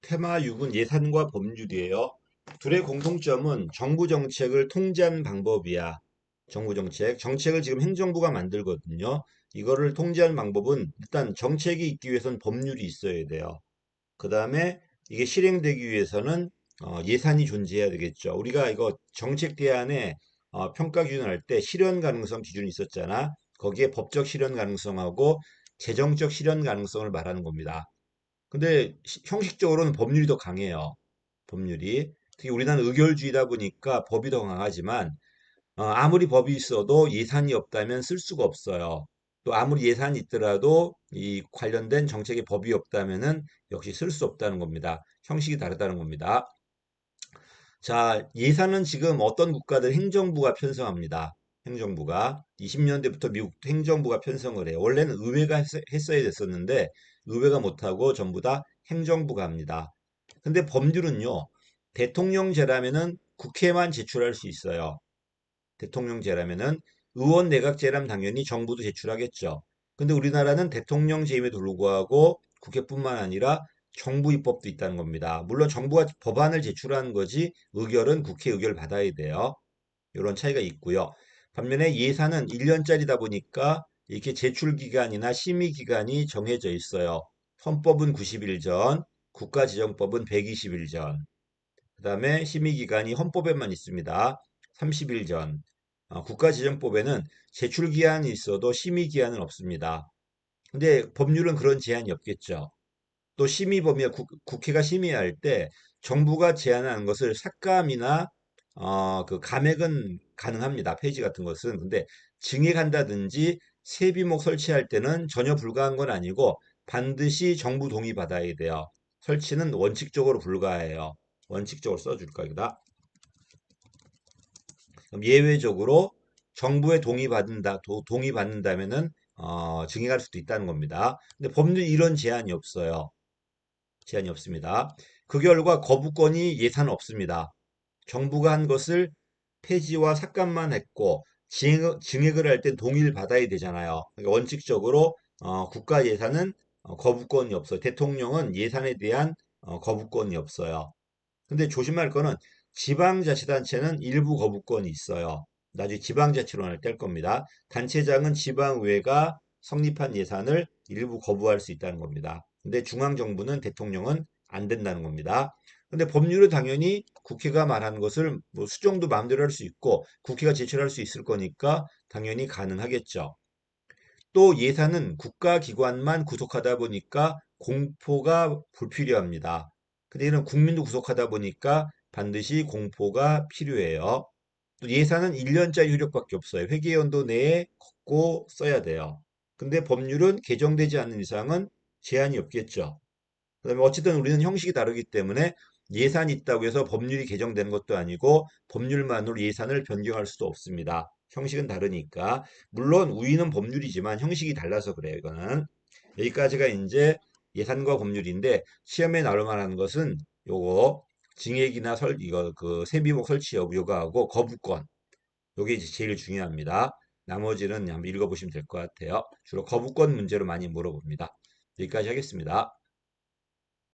테마 6은 예산과 법률이에요. 둘의 공통점은 정부 정책을 통제하는 방법이야. 정부 정책을 지금 행정부가 만들거든요. 이거를 통제하는 방법은 일단 정책이 있기 위해서는 법률이 있어야 돼요. 그 다음에 이게 실행되기 위해서는 예산이 존재해야 되겠죠. 우리가 이거 정책 대안에 평가 기준할 때 실현 가능성 기준이 있었잖아. 거기에 법적 실현 가능성하고 재정적 실현 가능성을 말하는 겁니다. 근데 형식적으로는 법률이 더 강해요. 법률이. 특히 우리나라는 의결주의다 보니까 법이 더 강하지만 아무리 법이 있어도 예산이 없다면 쓸 수가 없어요. 또 아무리 예산이 있더라도 이 관련된 정책에 법이 없다면은 역시 쓸 수 없다는 겁니다. 형식이 다르다는 겁니다. 자, 예산은 지금 어떤 국가들 행정부가 편성합니다. 행정부가 20년대부터 미국 행정부가 편성을 해요. 원래는 의회가 했어야 됐었는데 의회가 못하고 전부 다 행정부가 합니다. 근데 법률은요, 대통령제라면은 국회만 제출할 수 있어요. 대통령제라면은 의원 내각제라면 당연히 정부도 제출하겠죠. 근데 우리나라는 대통령제임에도 불구하고 국회뿐만 아니라 정부 입법도 있다는 겁니다. 물론 정부가 법안을 제출하는 거지 의결은 국회 의결 받아야 돼요. 이런 차이가 있고요. 반면에 예산은 1년짜리다 보니까 이렇게 제출 기간이나 심의 기간이 정해져 있어요. 헌법은 90일 전, 국가지정법은 120일 전. 그다음에 심의 기간이 헌법에만 있습니다. 30일 전. 국가지정법에는 제출 기한이 있어도 심의 기한은 없습니다. 근데 법률은 그런 제한이 없겠죠. 또 심의 범위가 국회가 심의할 때 정부가 제안하는 것을 삭감이나 그 감액은 가능합니다. 폐지 같은 것은. 근데 증액한다든지 세비목 설치할 때는 전혀 불가한 건 아니고 반드시 정부 동의 받아야 돼요. 설치는 원칙적으로 불가해요. 원칙적으로 써줄까 여기다. 그럼 예외적으로 정부의 동의 받는다면은 증액할 수도 있다는 겁니다. 근데 법률 이런 제한이 없어요. 제한이 없습니다. 그 결과 거부권이 예산 없습니다. 정부가 한 것을 폐지와 삭감만 했고 증액을 할 땐 동의를 받아야 되잖아요. 그러니까 원칙적으로 국가 예산은 거부권이 없어요. 대통령은 예산에 대한 거부권이 없어요. 근데 조심할 거는 지방자치단체는 일부 거부권이 있어요. 나중에 지방자치론을 뗄 겁니다. 단체장은 지방의회가 성립한 예산을 일부 거부할 수 있다는 겁니다. 근데 중앙정부는 대통령은 안 된다는 겁니다. 근데 법률은 당연히 국회가 말하는 것을 뭐 수정도 마음대로 할 수 있고 국회가 제출할 수 있을 거니까 당연히 가능하겠죠. 또 예산은 국가기관만 구속하다 보니까 공포가 불필요합니다. 근데 이는 국민도 구속하다 보니까 반드시 공포가 필요해요. 또 예산은 1년짜리 효력밖에 없어요. 회계연도 내에 걷고 써야 돼요. 근데 법률은 개정되지 않는 이상은 제한이 없겠죠. 그다음에 어쨌든 우리는 형식이 다르기 때문에 예산이 있다고 해서 법률이 개정되는 것도 아니고 법률만으로 예산을 변경할 수도 없습니다. 형식은 다르니까. 물론 우위는 법률이지만 형식이 달라서 그래요, 이거는. 여기까지가 이제 예산과 법률인데 시험에 나올 만한 것은 요거 증액이나 이거 그 세비목 설치 여부 요거하고 거부권. 요게 이제 제일 중요합니다. 나머지는 한번 읽어보시면 될 것 같아요. 주로 거부권 문제로 많이 물어봅니다. 여기까지 하겠습니다.